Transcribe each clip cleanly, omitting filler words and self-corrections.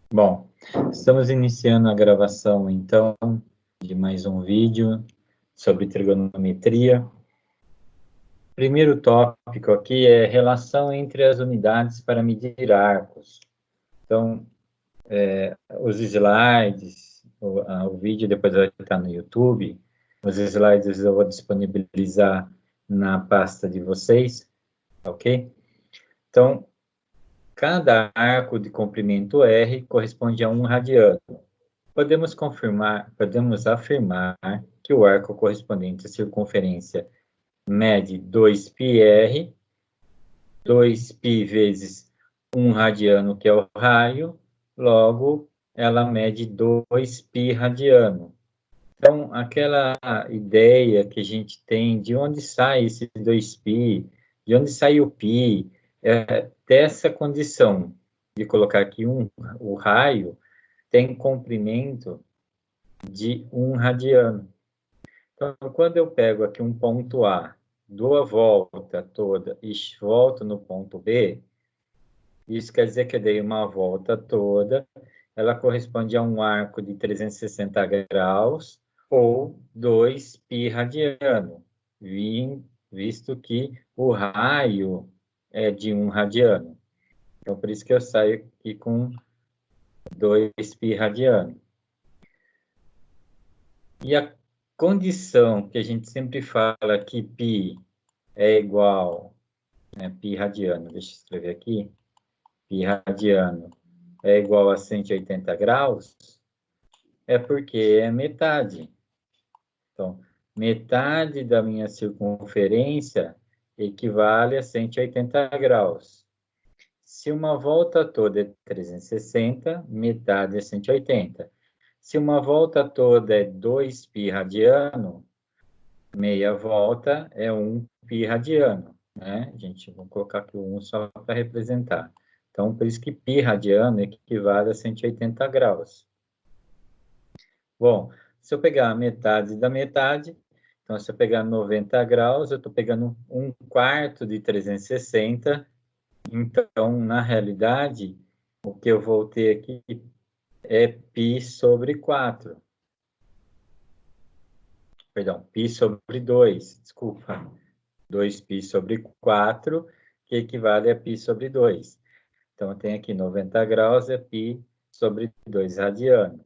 Bom, estamos iniciando a gravação, então, de mais um vídeo sobre trigonometria. Primeiro tópico aqui é relação entre as unidades para medir arcos. Então, os slides, o vídeo depois vai estar no YouTube. Os slides eu vou disponibilizar na pasta de vocês, ok? Então, cada arco de comprimento R corresponde a 1 radiano. Podemos afirmar que o arco correspondente à circunferência mede 2πr, 2π vezes 1 radiano, que é o raio, logo ela mede 2π radiano. Então, aquela ideia que a gente tem de onde sai esse 2π, de onde sai o π, dessa condição de colocar aqui o raio tem comprimento de 1 radiano. Então, quando eu pego aqui um ponto A, dou a volta toda e volto no ponto B, isso quer dizer que eu dei uma volta toda, ela corresponde a um arco de 360 graus ou 2π radiano, visto que o raio é de 1 radiano. Então, por isso que eu saio aqui com 2π radiano. E a condição que a gente sempre fala que π é igual, π radiano, deixa eu escrever aqui, π radiano é igual a 180 graus, é porque é metade. Então, metade da minha circunferência equivale a 180 graus. Se uma volta toda é 360, metade é 180. Se uma volta toda é 2π radiano, meia volta é 1π radiano, né? A gente vai colocar aqui o 1 só para representar. Então, por isso que π radiano equivale a 180 graus. Bom, se eu pegar a metade da metade, então se eu pegar 90 graus, eu estou pegando 1/4 de 360. Então, na realidade, o que eu vou ter aqui é π sobre 4. Perdão, π sobre 2, desculpa. 2π sobre 4, que equivale a π sobre 2. Então, eu tenho aqui 90 graus é π sobre 2 radiano.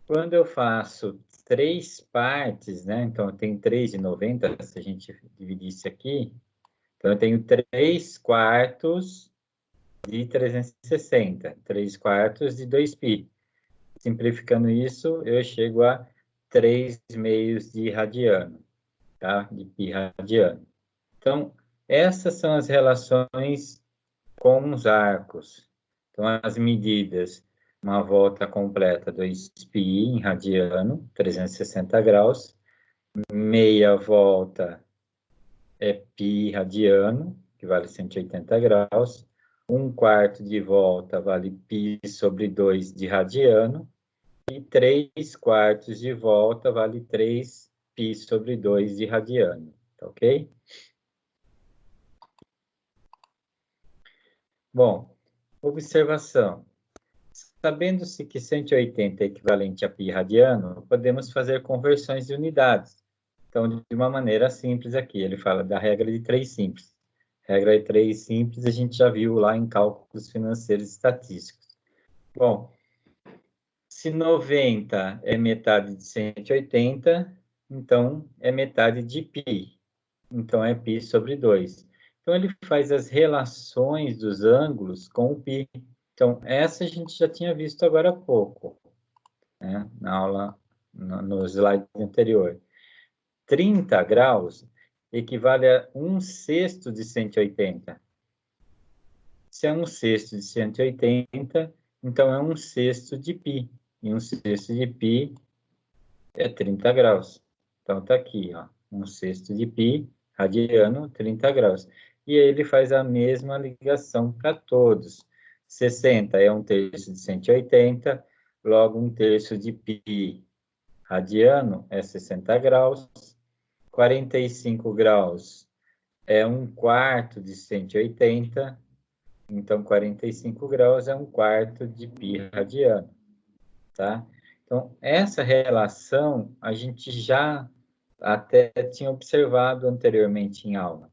Quando eu faço 3 partes, né? Então, eu tenho 3 de 90, se a gente dividisse aqui. Então, eu tenho 3/4 de 360, 3/4 de 2π. Simplificando isso, eu chego a 3/2 de radiano, tá? De π radiano. Então, essas são as relações com os arcos. Então, as medidas, uma volta completa, 2π em radiano, 360 graus. Meia volta é π radiano, que vale 180 graus. 1/4 de volta vale π sobre 2 de radiano. E 3/4 de volta vale 3π sobre 2 de radiano, tá ok? Bom, observação. Sabendo-se que 180 é equivalente a π radiano, podemos fazer conversões de unidades. Então, de uma maneira simples aqui, ele fala da regra de 3 simples. Regra de 3 simples a gente já viu lá em cálculos financeiros estatísticos. Bom, se 90 é metade de 180, então é metade de π. Então, é π sobre 2. Então, ele faz as relações dos ângulos com o π. Então, essa a gente já tinha visto agora há pouco, né? Na aula, no slide anterior. 30 graus equivale a 1/6 de 180. Se é 1/6 de 180, então é 1/6 de π. E 1/6 de π é 30 graus. Então, está aqui, ó, 1/6 de π, radiano, 30 graus. E aí ele faz a mesma ligação para todos. 60 é 1/3 de 180, logo 1/3 de π radiano é 60 graus. 45 graus é 1/4 de 180, Então, 45 graus é 1/4 de π radiano, tá? Então, essa relação a gente já até tinha observado anteriormente em aula.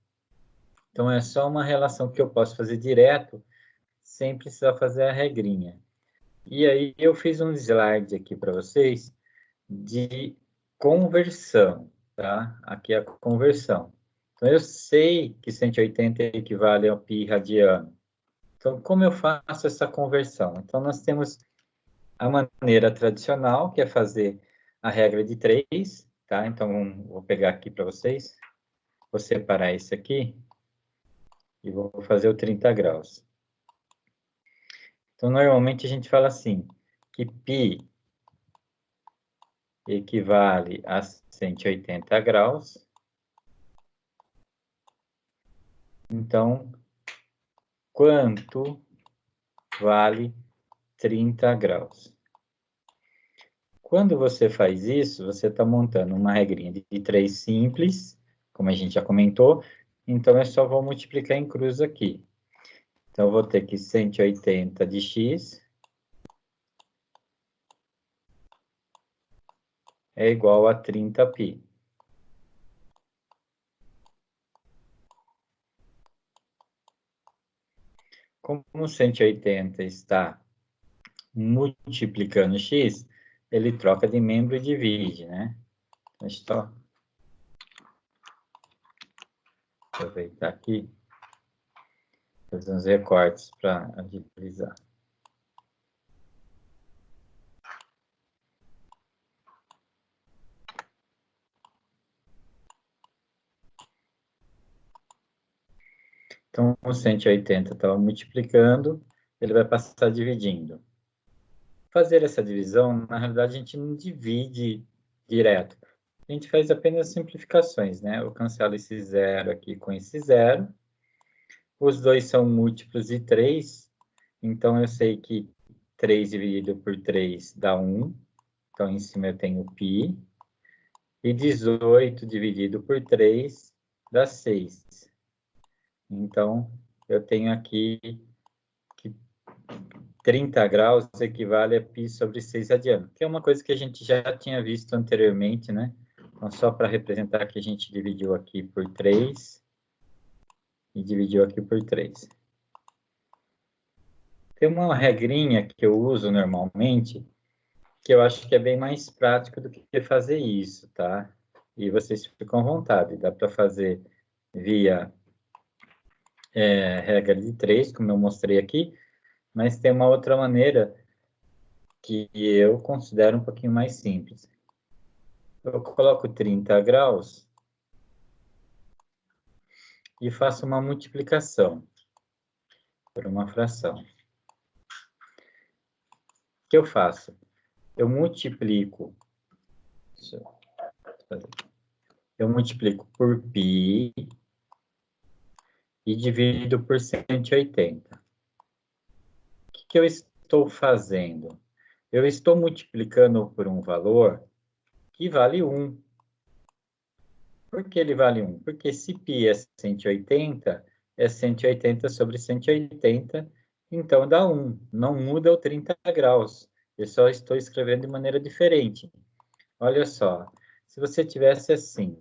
Então, é só uma relação que eu posso fazer direto, sem precisar fazer a regrinha. E aí, eu fiz um slide aqui para vocês de conversão, tá? Aqui é a conversão. Então, eu sei que 180 equivale ao π radiano. Então, como eu faço essa conversão? Então, nós temos a maneira tradicional, que é fazer a regra de 3, tá? Então, vou pegar aqui para vocês, vou separar esse aqui e vou fazer o 30 graus. Então, normalmente a gente fala assim, que π equivale a 180 graus. Então, quanto vale 30 graus? Quando você faz isso, você está montando uma regrinha de 3 simples, como a gente já comentou, então é só vou multiplicar em cruz aqui. Então, eu vou ter que 180 de x é igual a 30π. Como 180 está multiplicando x, ele troca de membro e divide, né? Deixa eu aproveitar aqui, fazer uns recortes para agilizar. Então, o 180 estava multiplicando, ele vai passar dividindo. Fazer essa divisão, na realidade, a gente não divide direto. A gente faz apenas simplificações, né? Eu cancelo esse zero aqui com esse zero. Os dois são múltiplos de 3, então eu sei que 3 dividido por 3 dá 1. Então, em cima eu tenho π. E 18 dividido por 3 dá 6. Então, eu tenho aqui que 30 graus equivale a π sobre 6 radiano, que é uma coisa que a gente já tinha visto anteriormente, né? Então, só para representar que a gente dividiu aqui por 3 e dividiu aqui por 3. Tem uma regrinha que eu uso normalmente, que eu acho que é bem mais prático do que fazer isso, tá? E vocês ficam à vontade, dá para fazer via regra de 3, como eu mostrei aqui, mas tem uma outra maneira que eu considero um pouquinho mais simples. Eu coloco 30 graus e faço uma multiplicação por uma fração. O que eu faço? Eu multiplico, por π e divido por 180. O que eu estou fazendo? Eu estou multiplicando por um valor que vale 1. Por que ele vale 1? Porque se π é 180, é 180 sobre 180, então dá 1. Não muda o 30 graus. Eu só estou escrevendo de maneira diferente. Olha só, se você tivesse assim,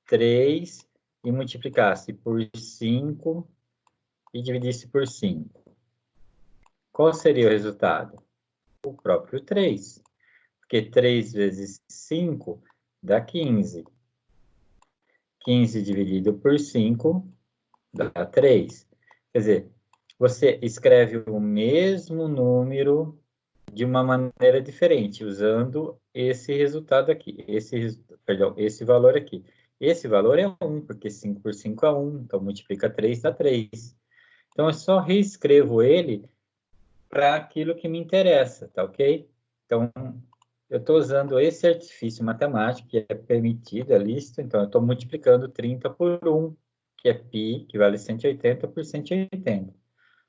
3 e multiplicasse por 5 e dividisse por 5, qual seria o resultado? O próprio 3. Porque 3 vezes 5 dá 15. 15 dividido por 5 dá 3. Quer dizer, você escreve o mesmo número de uma maneira diferente, usando esse resultado aqui, esse valor aqui. Esse valor é 1, porque 5 por 5 é 1, então multiplica 3, dá 3. Então, eu só reescrevo ele para aquilo que me interessa, tá ok? Então, eu estou usando esse artifício matemático, que é permitido, é lícito, então eu estou multiplicando 30 por 1, que é π, que vale 180 por 180.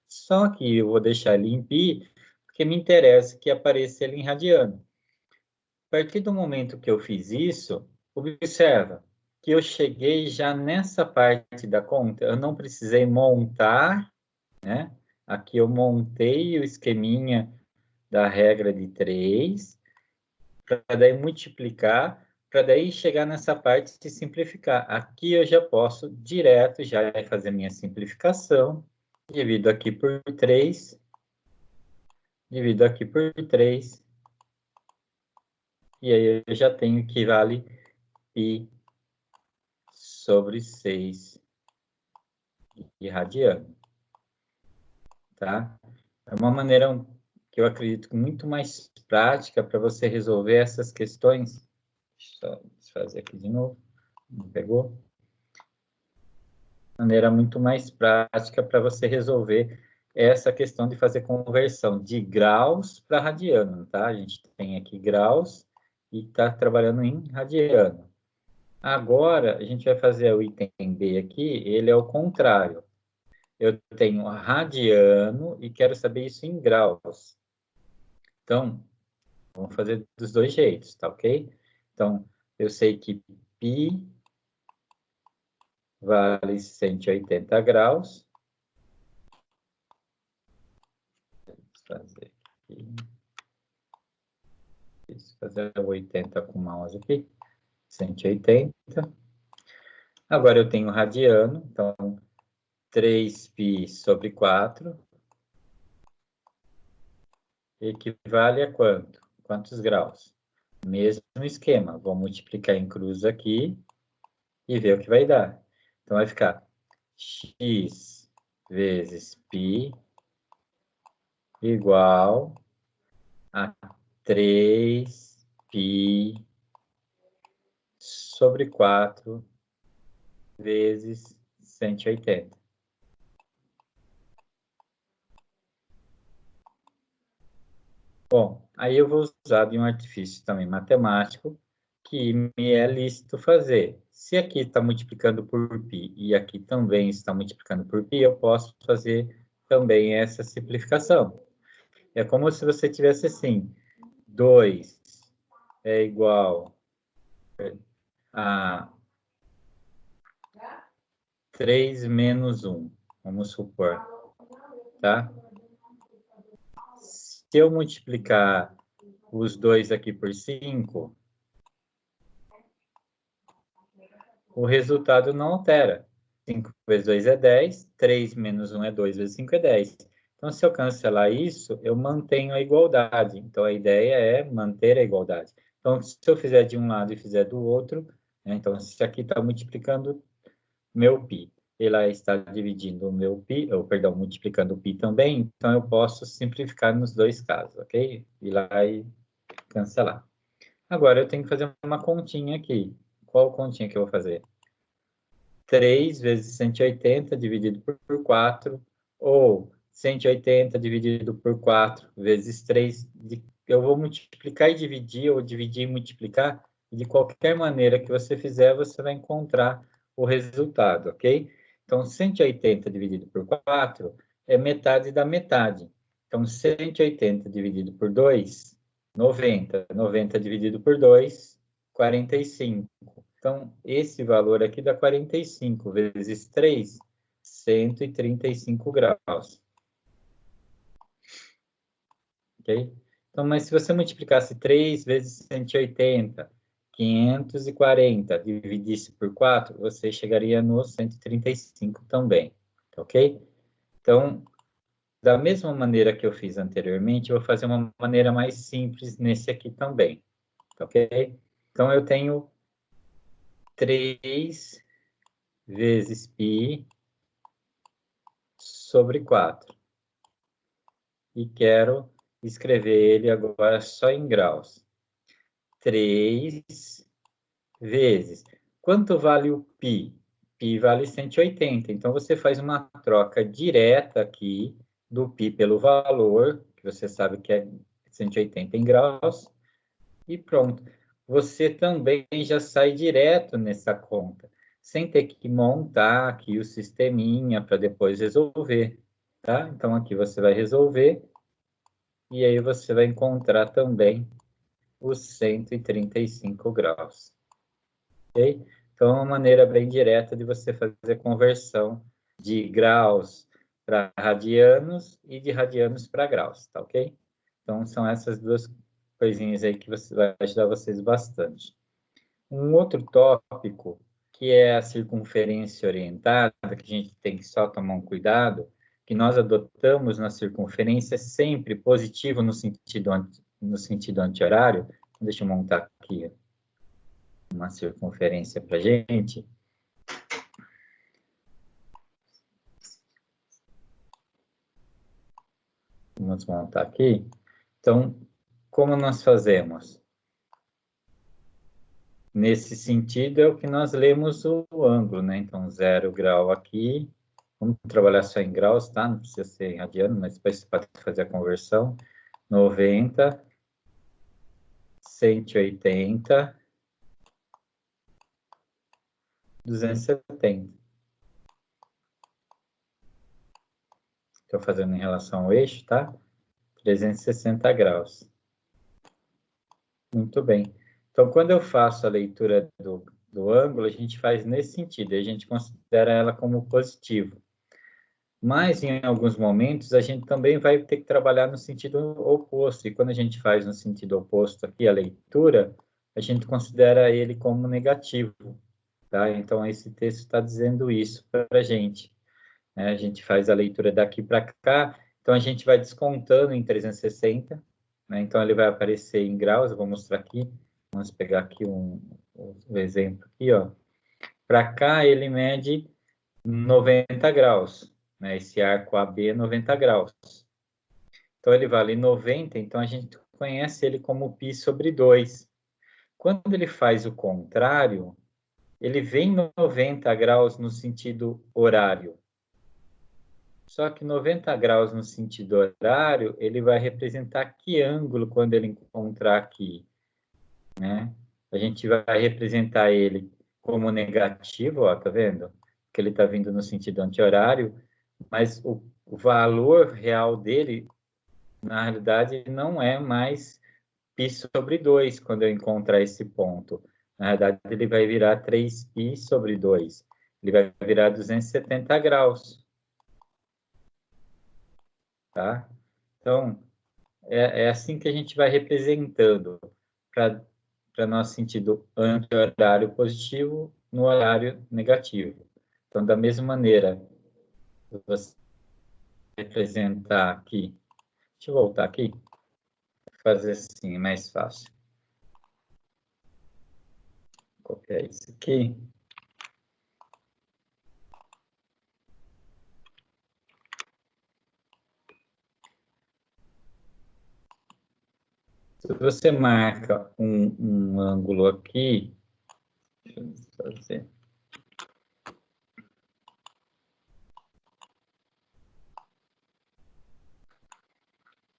Só que eu vou deixar ele em π, porque me interessa que apareça ele em radiano. A partir do momento que eu fiz isso, observa que eu cheguei já nessa parte da conta, eu não precisei montar, né? Aqui eu montei o esqueminha da regra de 3, para daí multiplicar, para daí chegar nessa parte de simplificar. Aqui eu já posso direto já fazer minha simplificação. Divido aqui por 3. Divido aqui por 3. E aí eu já tenho que vale π sobre 6 de radiano. Tá? É uma maneira que eu acredito muito mais prática para você resolver essas questões. Deixa eu só fazer aqui de novo. Não pegou? Maneira muito mais prática para você resolver essa questão de fazer conversão de graus para radiano, tá? A gente tem aqui graus e está trabalhando em radiano. Agora, a gente vai fazer o item B aqui, ele é o contrário. Eu tenho radiano e quero saber isso em graus. Então, vamos fazer dos dois jeitos, tá ok? Então, eu sei que π vale 180 graus. Vamos fazer aqui. Fazer 80 com o mouse aqui. 180. Agora eu tenho radiano, então 3π sobre 4 equivale a quanto? Quantos graus? Mesmo esquema, vou multiplicar em cruz aqui e ver o que vai dar. Então vai ficar x vezes π igual a 3π sobre 4 vezes 180. Bom, aí eu vou usar de um artifício também matemático que me é lícito fazer. Se aqui está multiplicando por π e aqui também está multiplicando por π, eu posso fazer também essa simplificação. É como se você tivesse assim, 2 é igual a 3 menos 1, vamos supor, tá? Se eu multiplicar os dois aqui por 5, o resultado não altera. 5 vezes 2 é 10, 3 menos 1 é 2 vezes 5 é 10. Então, se eu cancelar isso, eu mantenho a igualdade. Então, a ideia é manter a igualdade. Então, se eu fizer de um lado e fizer do outro, né, então, se aqui está multiplicando meu π, e lá está dividindo o meu π, ou, perdão, multiplicando o π também, então eu posso simplificar nos dois casos, ok? Ir lá e cancelar. Agora, eu tenho que fazer uma continha aqui. Qual continha que eu vou fazer? 3 vezes 180 dividido por 4, ou 180 dividido por 4 vezes 3. Eu vou multiplicar e dividir, ou dividir e multiplicar. De qualquer maneira que você fizer, você vai encontrar o resultado, ok? Então, 180 dividido por 4 é metade da metade. Então, 180 dividido por 2, 90. 90 dividido por 2, 45. Então, esse valor aqui dá 45 vezes 3, 135 graus. Ok? Então, mas se você multiplicasse 3 vezes 180, 540, dividisse por 4, você chegaria no 135 também. Ok? Então, da mesma maneira que eu fiz anteriormente, eu vou fazer uma maneira mais simples nesse aqui também. Ok? Então, eu tenho 3 vezes π sobre 4. E quero escrever ele agora só em graus. 3 vezes. Quanto vale o π? Π vale 180. Então, você faz uma troca direta aqui do π pelo valor, que você sabe que é 180 em graus, e pronto. Você também já sai direto nessa conta, sem ter que montar aqui o sisteminha para depois resolver, tá? Então, aqui você vai resolver, e aí você vai encontrar também os 135 graus, ok? Então, é uma maneira bem direta de você fazer conversão de graus para radianos e de radianos para graus, tá ok? Então, são essas duas coisinhas aí que vai ajudar vocês bastante. Um outro tópico, que é a circunferência orientada, que a gente tem que só tomar um cuidado, que nós adotamos na circunferência sempre positivo no sentido anti-horário. Deixa eu montar aqui uma circunferência para a gente. Vamos montar aqui. Então, como nós fazemos? Nesse sentido, é o que nós lemos o ângulo, né? Então, 0 grau aqui. Vamos trabalhar só em graus, tá? Não precisa ser em radiano, mas depois você pode fazer a conversão. 90, 180, 270. Estou fazendo em relação ao eixo, tá? 360 graus. Muito bem. Então, quando eu faço a leitura do ângulo, a gente faz nesse sentido, a gente considera ela como positivo. Mas, em alguns momentos, a gente também vai ter que trabalhar no sentido oposto. E quando a gente faz no sentido oposto aqui, a leitura, a gente considera ele como negativo. Tá? Então, esse texto está dizendo isso para a gente. Né? A gente faz a leitura daqui para cá, então a gente vai descontando em 360, né? Então ele vai aparecer em graus, eu vou mostrar aqui. Vamos pegar aqui um exemplo aqui, ó. Para cá ele mede 90 graus, né? Esse arco AB é 90 graus. Então ele vale 90, então a gente conhece ele como π sobre 2. Quando ele faz o contrário, ele vem 90 graus no sentido horário. Só que 90 graus no sentido horário, ele vai representar que ângulo quando ele encontrar aqui, né? A gente vai representar ele como negativo, ó, tá vendo? Que ele está vindo no sentido anti-horário, mas o valor real dele, na realidade, não é mais π sobre 2 quando eu encontrar esse ponto. Na realidade, ele vai virar 3π sobre 2. Ele vai virar 270 graus. Tá? Então, é assim que a gente vai representando para nosso sentido anti-horário positivo no horário negativo. Então, da mesma maneira, você representar aqui, deixa eu voltar aqui, fazer assim, é mais fácil. Vou copiar isso aqui. Se você marca um ângulo aqui, deixa eu fazer.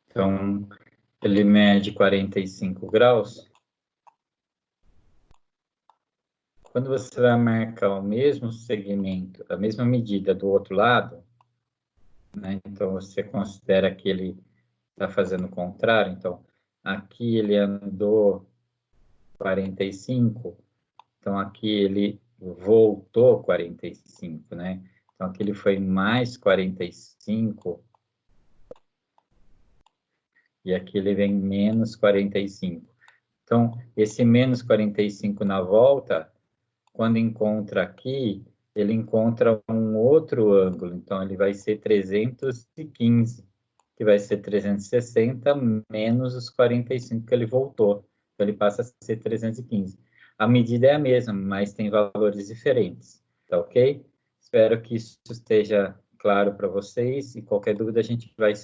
Então, ele mede 45 graus. Quando você vai marcar o mesmo segmento, a mesma medida do outro lado, né, então você considera que ele está fazendo o contrário. Então, aqui ele andou 45, então aqui ele voltou 45, né? Então, aqui ele foi mais 45, e aqui ele vem menos 45. Então, esse menos 45 na volta, quando encontra aqui, ele encontra um outro ângulo. Então, ele vai ser 315, que vai ser 360 menos os 45 que ele voltou. Então, ele passa a ser 315. A medida é a mesma, mas tem valores diferentes. Tá ok? Espero que isso esteja claro para vocês. E qualquer dúvida, a gente vai